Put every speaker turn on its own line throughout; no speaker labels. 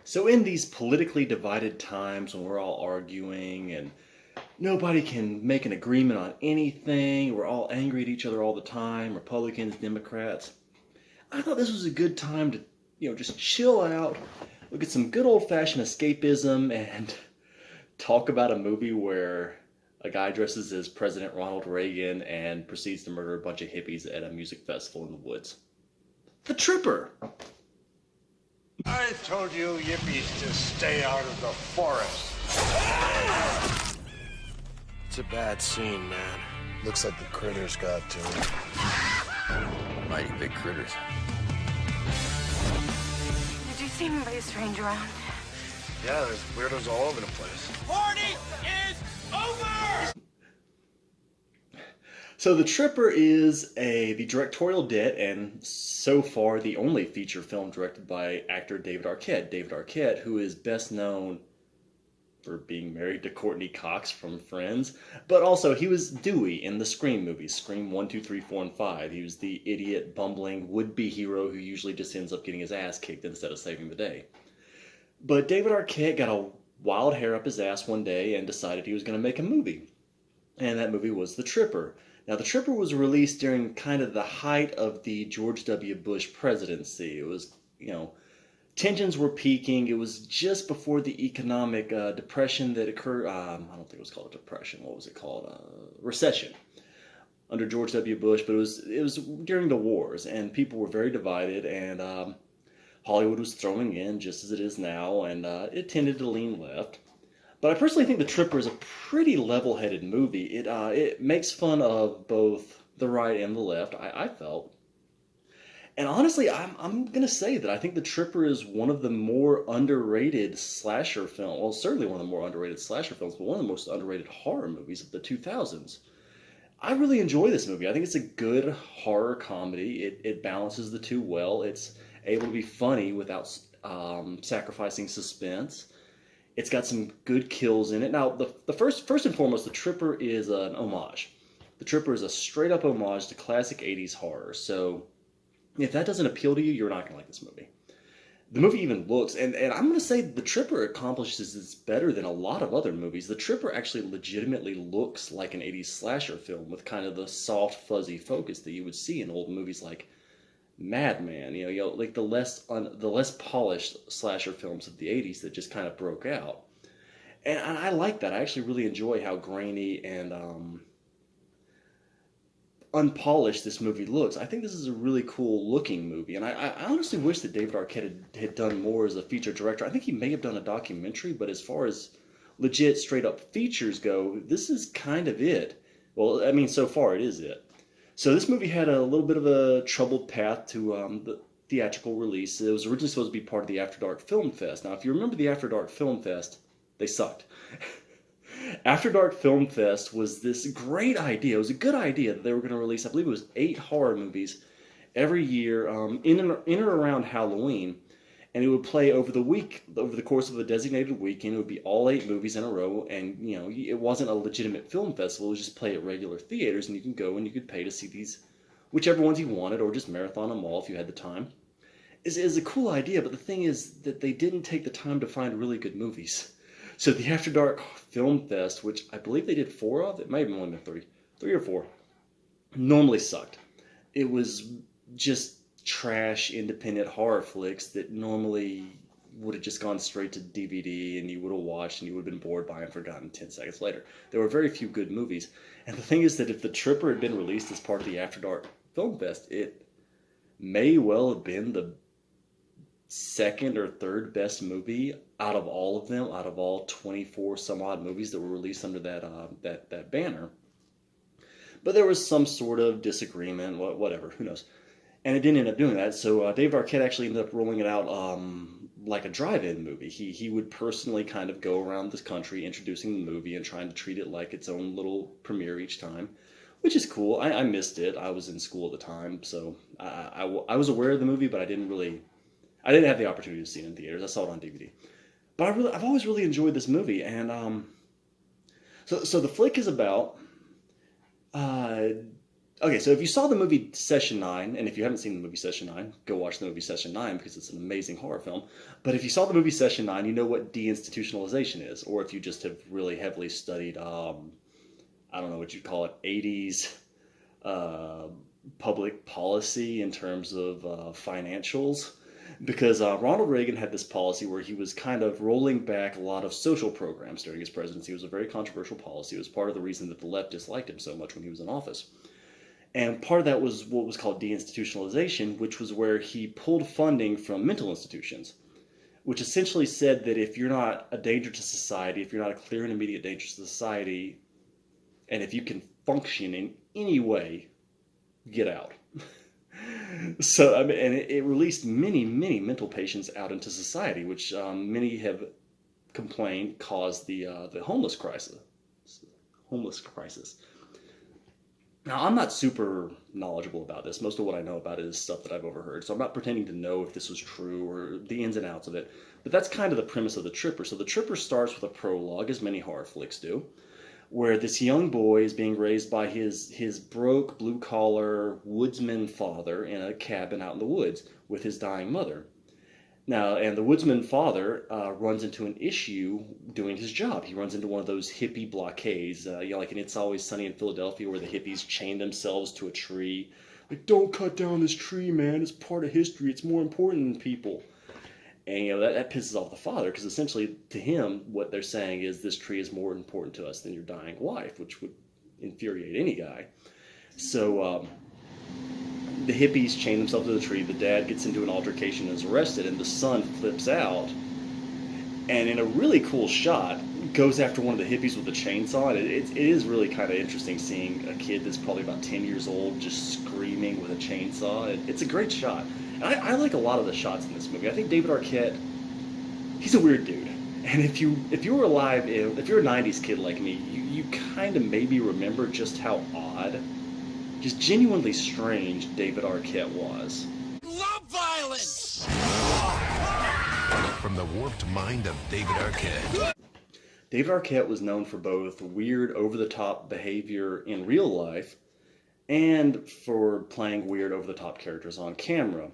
So, in these politically divided times when we're all arguing and nobody can make an agreement on anything, we're all angry at each other all the time, Republicans, Democrats, I thought this was a good time to, just chill out, look at some good old fashioned escapism, and talk about a movie where a guy dresses as President Ronald Reagan and proceeds to murder a bunch of hippies at a music festival in the woods. The Tripper!
I told you yippies to stay out of the forest.
It's a bad scene, man.
Looks like the critters got to him.
Mighty big critters.
Did you see anybody strange around?
Yeah, there's weirdos all over the place.
Party is over!
So The Tripper is the directorial debt and so far the only feature film directed by actor David Arquette. David Arquette, who is best known for being married to Courtney Cox from Friends, but also he was Dewey in the Scream movies, Scream 1, 2, 3, 4, and 5. He was the idiot, bumbling, would-be hero who usually just ends up getting his ass kicked instead of saving the day. But David Arquette got a wild hair up his ass one day and decided he was going to make a movie. And that movie was The Tripper. Now, The Tripper was released during kind of the height of the George W. Bush presidency. It was, tensions were peaking. It was just before the economic depression that occurred. I don't think it was called a depression. What was it called? Recession under George W. Bush. But it was during the wars, and people were very divided, and Hollywood was throwing in just as it is now, and it tended to lean left. But I personally think The Tripper is a pretty level-headed movie. It makes fun of both the right and the left, I felt. And honestly, I'm going to say that I think The Tripper is one of the more underrated slasher films. Well, certainly one of the more underrated slasher films, but one of the most underrated horror movies of the 2000s. I really enjoy this movie. I think it's a good horror comedy. It balances the two well. It's able to be funny without sacrificing suspense. It's got some good kills in it. Now, the first and foremost, The Tripper is an homage. The Tripper is a straight-up homage to classic 80s horror. So if that doesn't appeal to you, you're not going to like this movie. The movie even looks, and I'm going to say The Tripper accomplishes this better than a lot of other movies. The Tripper actually legitimately looks like an 80s slasher film with kind of the soft, fuzzy focus that you would see in old movies like Madman, like the less polished slasher films of the 80s that just kind of broke out. And I like that. I actually really enjoy how grainy and unpolished this movie looks. I think this is a really cool looking movie, and I honestly wish that David Arquette had done more as a feature director. I think he may have done a documentary, but as far as legit straight up features go, this is kind of it. Well, I mean, so far it is it. So this movie had a little bit of a troubled path to the theatrical release. It was originally supposed to be part of the After Dark Film Fest. Now, if you remember the After Dark Film Fest, they sucked. After Dark Film Fest was this great idea. It was a good idea that they were going to release, I believe it was 8 horror movies every year in and around Halloween. And it would play over the course of a designated weekend. It would be all 8 movies in a row, and it wasn't a legitimate film festival. It was just play at regular theaters, and you can go and you could pay to see these, whichever ones you wanted, or just marathon them all if you had the time. Is a cool idea, but the thing is that they didn't take the time to find really good movies. So the After Dark Film Fest, which I believe they did 4 of, it might have only been 3 or 4, normally sucked. It was just trash independent horror flicks that normally would have just gone straight to DVD and you would have watched and you would have been bored by and forgotten 10 seconds later. There were very few good movies. And the thing is that if The Tripper had been released as part of the After Dark Film Fest, it may well have been the second or third best movie out of all of them, out of all 24 some odd movies that were released under that banner. But there was some sort of disagreement, whatever, who knows. And it didn't end up doing that, so David Arquette actually ended up rolling it out like a drive-in movie. He would personally kind of go around this country introducing the movie and trying to treat it like its own little premiere each time, which is cool. I missed it. I was in school at the time, so I was aware of the movie, but I didn't have the opportunity to see it in theaters. I saw it on DVD. But I've always really enjoyed this movie, and so the flick is about Okay, so if you saw the movie Session 9, and if you haven't seen the movie Session 9, go watch the movie Session 9 because it's an amazing horror film. But if you saw the movie Session 9, you know what deinstitutionalization is. Or if you just have really heavily studied, I don't know what you'd call it, 80s uh, public policy in terms of financials. Because Ronald Reagan had this policy where he was kind of rolling back a lot of social programs during his presidency. It was a very controversial policy. It was part of the reason that the left disliked him so much when he was in office. And part of that was what was called deinstitutionalization, which was where he pulled funding from mental institutions, which essentially said that if you're not a danger to society, if you're not a clear and immediate danger to society, and if you can function in any way, get out. So, I mean, and it released many, many mental patients out into society, which many have complained caused the homeless crisis. Homeless crisis. Now, I'm not super knowledgeable about this. Most of what I know about it is stuff that I've overheard. So I'm not pretending to know if this was true or the ins and outs of it. But that's kind of the premise of The Tripper. So The Tripper starts with a prologue, as many horror flicks do, where this young boy is being raised by his broke, blue-collar woodsman father in a cabin out in the woods with his dying mother. Now, and the woodsman father runs into an issue doing his job. He runs into one of those hippie blockades, like in It's Always Sunny in Philadelphia, where the hippies chain themselves to a tree. Like, don't cut down this tree, man. It's part of history. It's more important than people. And that pisses off the father, because essentially to him, what they're saying is this tree is more important to us than your dying wife, which would infuriate any guy. So the hippies chain themselves to the tree. The dad gets into an altercation and is arrested, and the son flips out. And in a really cool shot, goes after one of the hippies with a chainsaw. It is really kind of interesting seeing a kid that's probably about 10 years old just screaming with a chainsaw. It's a great shot. And I like a lot of the shots in this movie. I think David Arquette, he's a weird dude. And if you were alive, if you're a 90s kid like me, you kind of maybe remember just how odd, just genuinely strange David Arquette was.
Love violence!
From the warped mind of David Arquette.
David Arquette was known for both weird, over-the-top behavior in real life and for playing weird, over-the-top characters on camera.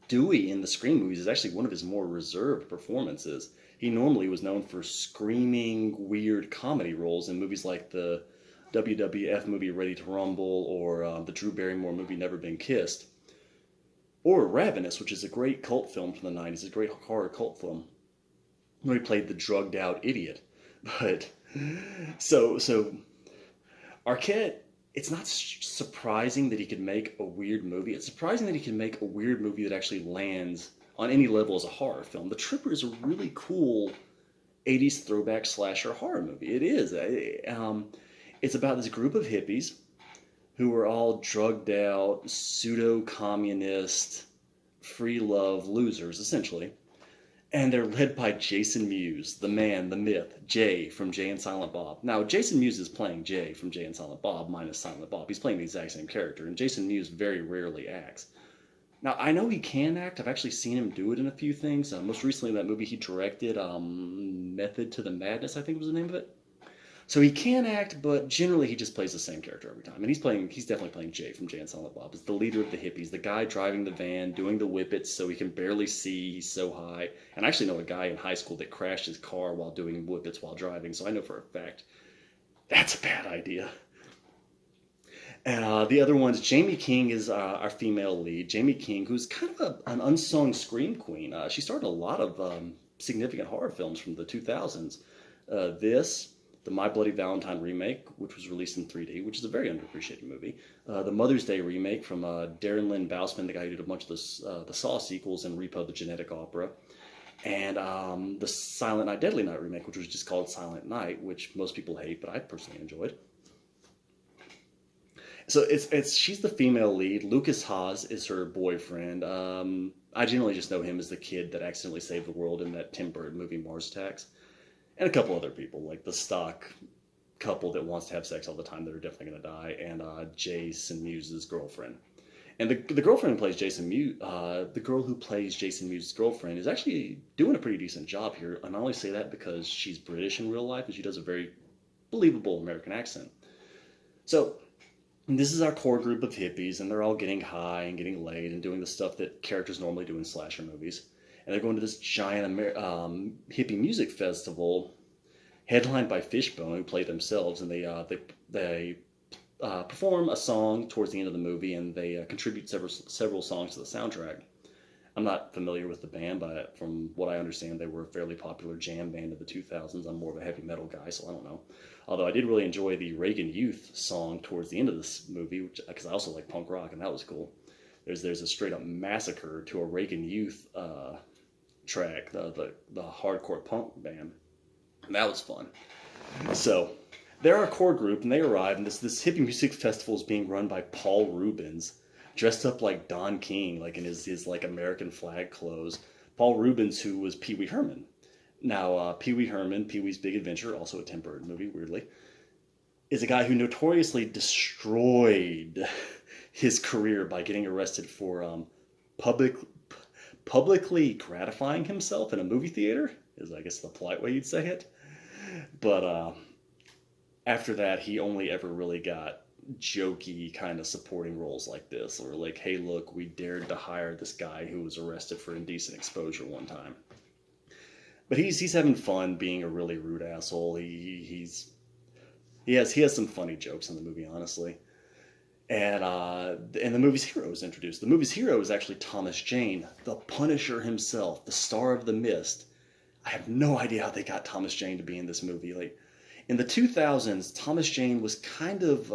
Dewey in the Scream movies is actually one of his more reserved performances. He normally was known for screaming, weird comedy roles in movies like the WWF movie Ready to Rumble, or the Drew Barrymore movie Never Been Kissed, or Ravenous, which is a great cult film from the 90s, a great horror cult film, where he played the drugged out idiot. But so Arquette, it's not surprising that he could make a weird movie. It's surprising that he can make a weird movie that actually lands on any level as a horror film. The Tripper is a really cool 80s throwback slasher horror movie. It is. It's about this group of hippies who are all drugged out, pseudo-communist, free love losers, essentially. And they're led by Jason Mewes, the man, the myth, Jay from Jay and Silent Bob. Now, Jason Mewes is playing Jay from Jay and Silent Bob minus Silent Bob. He's playing the exact same character, and Jason Mewes very rarely acts. Now, I know he can act. I've actually seen him do it in a few things. Most recently, in that movie he directed, Method to the Madness, I think was the name of it. So he can act, but generally he just plays the same character every time. And he's definitely playing Jay from Jay and Silent Bob. He's the leader of the hippies, the guy driving the van, doing the whippets so he can barely see, he's so high. And I actually know a guy in high school that crashed his car while doing whippets while driving, so I know for a fact that's a bad idea. And the other one's Jamie King is our female lead. Jamie King, who's kind of an unsung scream queen. She starred in a lot of significant horror films from the 2000s. The My Bloody Valentine remake, which was released in 3D, which is a very underappreciated movie. The Mother's Day remake from Darren Lynn Bousman, the guy who did a bunch of the Saw sequels and Repo the Genetic Opera. And the Silent Night, Deadly Night remake, which was just called Silent Night, which most people hate, but I personally enjoyed. So she's the female lead. Lucas Haas is her boyfriend. I generally just know him as the kid that accidentally saved the world in that Tim Burton movie Mars Attacks. And a couple other people, like the stock couple that wants to have sex all the time that are definitely going to die, and Jason Mewes' girlfriend. And the girlfriend who plays Jason Mewes, the girl who plays Jason Mewes' girlfriend is actually doing a pretty decent job here. And I only say that because she's British in real life, and she does a very believable American accent. So And this is our core group of hippies, and they're all getting high and getting laid and doing the stuff that characters normally do in slasher movies. And they're going to this giant hippie music festival headlined by Fishbone, who play themselves, and they perform a song towards the end of the movie, and they contribute several songs to the soundtrack. I'm not familiar with the band, but from what I understand, they were a fairly popular jam band of the 2000s. I'm more of a heavy metal guy, so I don't know. Although I did really enjoy the Reagan Youth song towards the end of this movie, because I also like punk rock, and that was cool. There's a straight up massacre to a Reagan Youth track, the hardcore punk band. And that was fun. So they're our core group, and they arrive, and this hippie music festival is being run by Paul Rubens, dressed up like Don King, like in his like American flag clothes. Paul Rubens, who was Pee Wee Herman. Now, Pee Wee Herman, Pee Wee's Big Adventure, also a Tim Burton movie, weirdly, is a guy who notoriously destroyed his career by getting arrested for publicly gratifying himself in a movie theater, is I guess the polite way you'd say it. But after that, he only ever really got jokey kind of supporting roles like this, or like, hey, look, we dared to hire this guy who was arrested for indecent exposure one time. But he's having fun being a really rude asshole. He has some funny jokes in the movie, honestly. And the movie's hero is introduced. The movie's hero is actually Thomas Jane, the Punisher himself, the star of The Mist. I have no idea how they got Thomas Jane to be in this movie. Like, in the 2000s, Thomas Jane was kind of,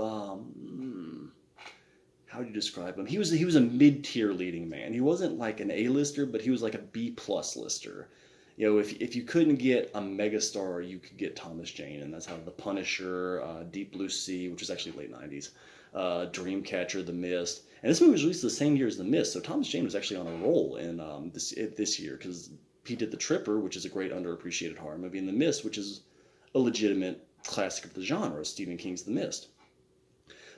how do you describe him? He was a mid-tier leading man. He wasn't like an A-lister, but he was like a B-plus lister. You know, if you couldn't get a megastar, you could get Thomas Jane, and that's how The Punisher, Deep Blue Sea, which was actually late 90s, Dreamcatcher, The Mist. And this movie was released the same year as The Mist, so Thomas Jane was actually on a roll in this year, because he did The Tripper, which is a great underappreciated horror movie, and The Mist, which is a legitimate classic of the genre, Stephen King's The Mist.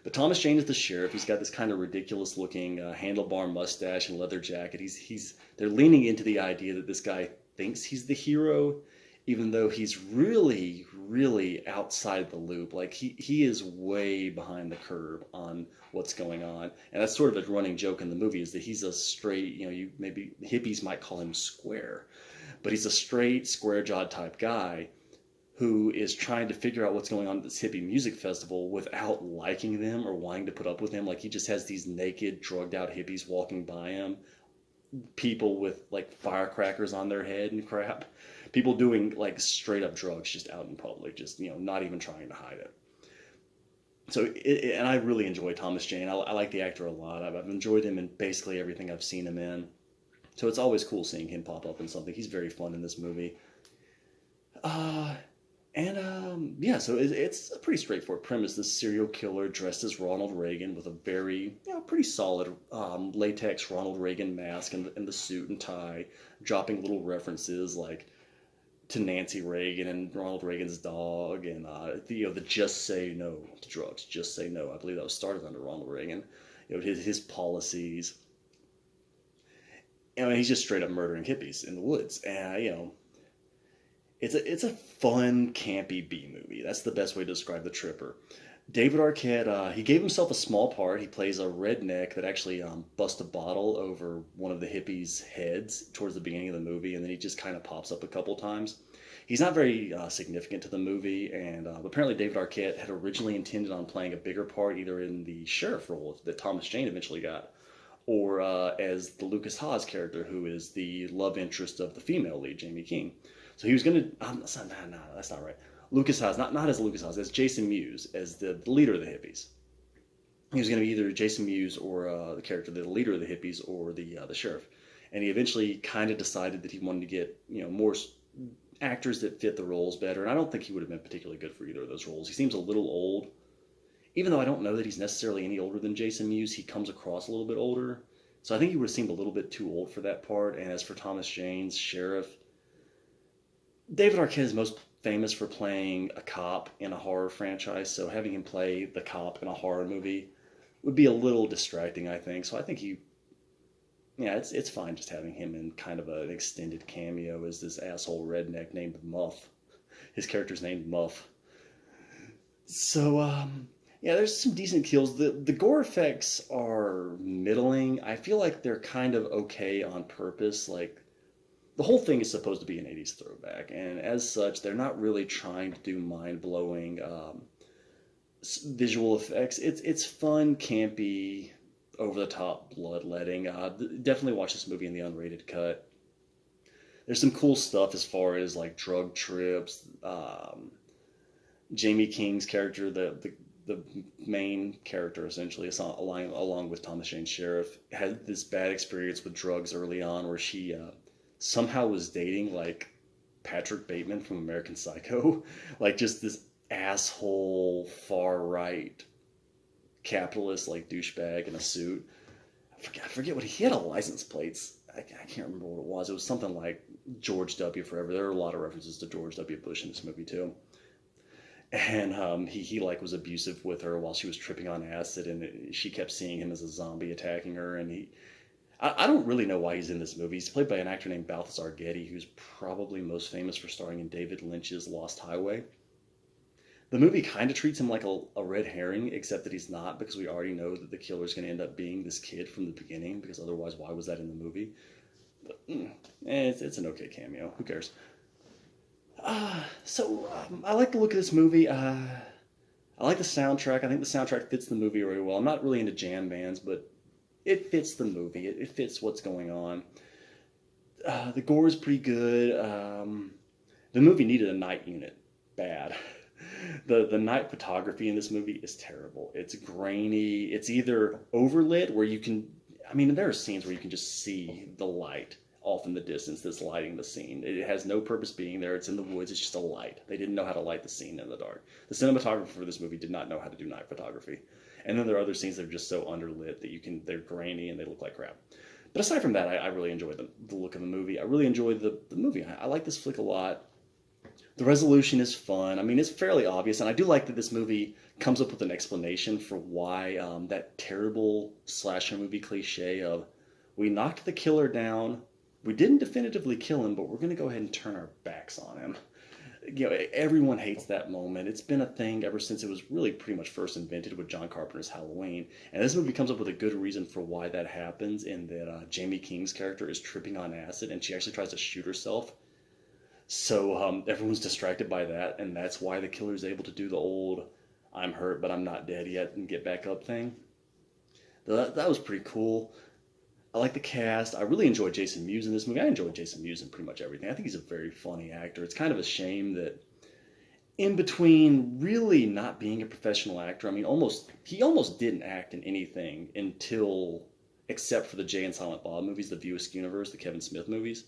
But Thomas Jane is the sheriff. He's got this kind of ridiculous looking handlebar mustache and leather jacket. They're leaning into the idea that this guy thinks he's the hero, even though he's really, really outside the loop. Like he is way behind the curve on what's going on. And that's sort of a running joke in the movie, is that he's a straight, maybe hippies might call him square, but he's a straight, square-jawed type guy who is trying to figure out what's going on at this hippie music festival without liking them or wanting to put up with them. Like, he just has these naked, drugged out hippies walking by him, people with like firecrackers on their head and crap, people doing like straight up drugs just out in public, just, not even trying to hide it. So, and I really enjoy Thomas Jane. I like the actor a lot. I've enjoyed him in basically everything I've seen him in. So it's always cool seeing him pop up in something. He's very fun in this movie. So it's a pretty straightforward premise. This serial killer dressed as Ronald Reagan with a very, pretty solid latex Ronald Reagan mask and the suit and tie, dropping little references like to Nancy Reagan and Ronald Reagan's dog, and the just say no to drugs, just say no. I believe that was started under Ronald Reagan. His policies. And he's just straight up murdering hippies in the woods, and It's a fun, campy B movie. That's the best way to describe The Tripper. David Arquette, he gave himself a small part. He plays a redneck that actually busts a bottle over one of the hippies' heads towards the beginning of the movie, and then he just kind of pops up a couple times. He's not very significant to the movie, and apparently David Arquette had originally intended on playing a bigger part, either in the sheriff role that Thomas Jane eventually got, or as the Lucas Haas character, who is the love interest of the female lead, Jamie King. So he was going to, that's not right. Lucas Haas, not as Lucas Haas, as Jason Mewes, as the leader of the hippies. He was going to be either Jason Mewes or the character, the leader of the hippies, or the sheriff. And he eventually kind of decided that he wanted to get, more actors that fit the roles better. And I don't think he would have been particularly good for either of those roles. He seems a little old. Even though I don't know that he's necessarily any older than Jason Mewes, he comes across a little bit older. So I think he would have seemed a little bit too old for that part. And as for Thomas Jane's sheriff, David Arquette is most famous for playing a cop in a horror franchise, so having him play the cop in a horror movie would be a little distracting, I think. So I think it's fine just having him in kind of an extended cameo as this asshole redneck named Muff. His character's named Muff. So, Yeah, there's some decent kills. The gore effects are middling. I feel like they're kind of okay on purpose. Like the whole thing is supposed to be an 80s throwback, and as such, they're not really trying to do mind-blowing visual effects. It's fun, campy, over-the-top bloodletting. Definitely watch this movie in the unrated cut. There's some cool stuff as far as like drug trips. Jamie King's character, the main character essentially, along with Thomas Jane Sheriff, had this bad experience with drugs early on, where she somehow was dating like Patrick Bateman from American Psycho, like just this asshole far right capitalist like douchebag in a suit. I forget what he had, a license plates. I can't remember what it was. It was something like George W. Forever. There are a lot of references to George W. Bush in this movie too. And he like was abusive with her while she was tripping on acid, and she kept seeing him as a zombie attacking her. And I don't really know why he's in this movie. He's played by an actor named Balthazar Getty, who's probably most famous for starring in David Lynch's Lost Highway. The movie kind of treats him like a red herring, except that he's not, because we already know that the killer's going to end up being this kid from the beginning, because otherwise why was that in the movie? But it's an okay cameo. Who cares? I like the look of this movie. I like the soundtrack. I think the soundtrack fits the movie very well. I'm not really into jam bands, but it fits the movie. It fits what's going on. The gore is pretty good. The movie needed a night unit bad. The night photography in this movie is terrible. It's grainy. It's either overlit where you can, I mean, there are scenes where you can just see the light off in the distance that's lighting the scene. It has no purpose being there. It's in the woods. It's just a light. They didn't know how to light the scene in the dark. The cinematographer for this movie did not know how to do night photography. And then there are other scenes that are just so underlit that they're grainy and they look like crap. But aside from that, I really enjoyed the look of the movie. I really enjoyed the movie. I like this flick a lot. The resolution is fun. I mean, it's fairly obvious, and I do like that this movie comes up with an explanation for why that terrible slasher movie cliche of, we knocked the killer down, we didn't definitively kill him, but we're going to go ahead and turn our backs on him. You know, everyone hates that moment. It's been a thing ever since it was really pretty much first invented with John Carpenter's Halloween. And this movie comes up with a good reason for why that happens, in that Jamie King's character is tripping on acid, and she actually tries to shoot herself. So everyone's distracted by that, and that's why the killer's able to do the old "I'm hurt but I'm not dead yet" and get back up thing. That was pretty cool. I like the cast. I really enjoyed Jason Mewes in this movie. I enjoyed Jason Mewes in pretty much everything. I think he's a very funny actor. It's kind of a shame that in between really not being a professional actor, I mean, he almost didn't act in anything except for the Jay and Silent Bob movies, the View Askew universe, the Kevin Smith movies,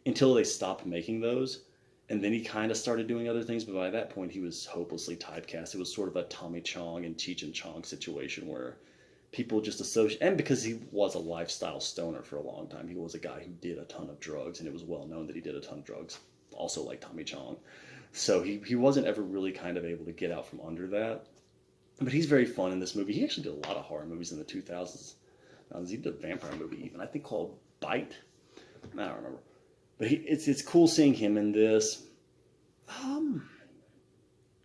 until they stopped making those. And then he kind of started doing other things, but by that point he was hopelessly typecast. It was sort of a Tommy Chong and Cheech and Chong situation where people just associate, and because he was a lifestyle stoner for a long time, he was a guy who did a ton of drugs, and it was well known that he did a ton of drugs, also like Tommy Chong. So he wasn't ever really kind of able to get out from under that. But he's very fun in this movie. He actually did a lot of horror movies in the 2000s. He did a vampire movie even, I think called Bite. I don't remember. But it's cool seeing him in this.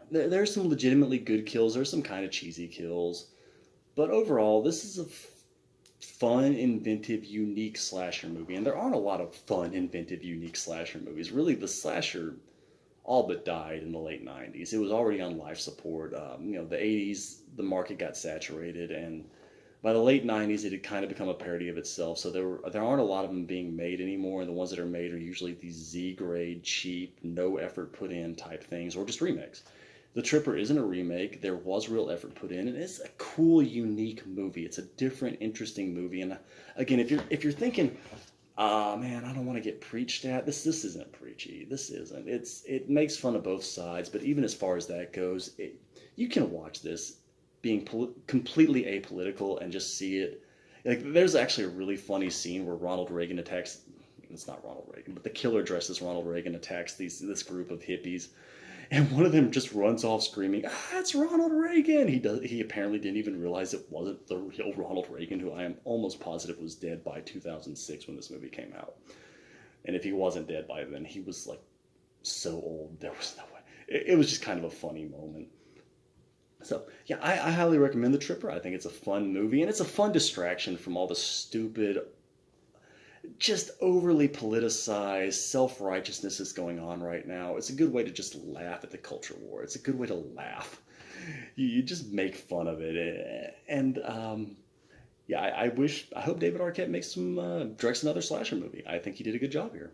There's some legitimately good kills. There's some kind of cheesy kills. But overall, this is a fun, inventive, unique slasher movie. And there aren't a lot of fun, inventive, unique slasher movies. Really, the slasher all but died in the late 90s. It was already on life support. The 80s, the market got saturated, and by the late 90s, it had kind of become a parody of itself. So there aren't a lot of them being made anymore, and the ones that are made are usually these Z-grade, cheap, no effort put in type things, or just remakes. The Tripper isn't a remake. There was real effort put in, and it's a cool, unique movie. It's a different, interesting movie. And again, if you're thinking, man, I don't want to get preached at, this isn't preachy. This isn't. It makes fun of both sides, but even as far as that goes, you can watch this being completely apolitical and just see it. Like, there's actually a really funny scene where Ronald Reagan attacks. It's not Ronald Reagan, but the killer dressed as Ronald Reagan attacks this group of hippies. And one of them just runs off screaming, it's Ronald Reagan! He apparently didn't even realize it wasn't the real Ronald Reagan, who I am almost positive was dead by 2006 when this movie came out. And if he wasn't dead by then, he was like so old, there was no way. It was just kind of a funny moment. So, yeah, I highly recommend The Tripper. I think it's a fun movie, and it's a fun distraction from all the stupid, just overly politicized self-righteousness that's going on right now. It's a good way to just laugh at the culture war. It's a good way to laugh. You just make fun of it. And, yeah, I hope David Arquette makes directs another slasher movie. I think he did a good job here.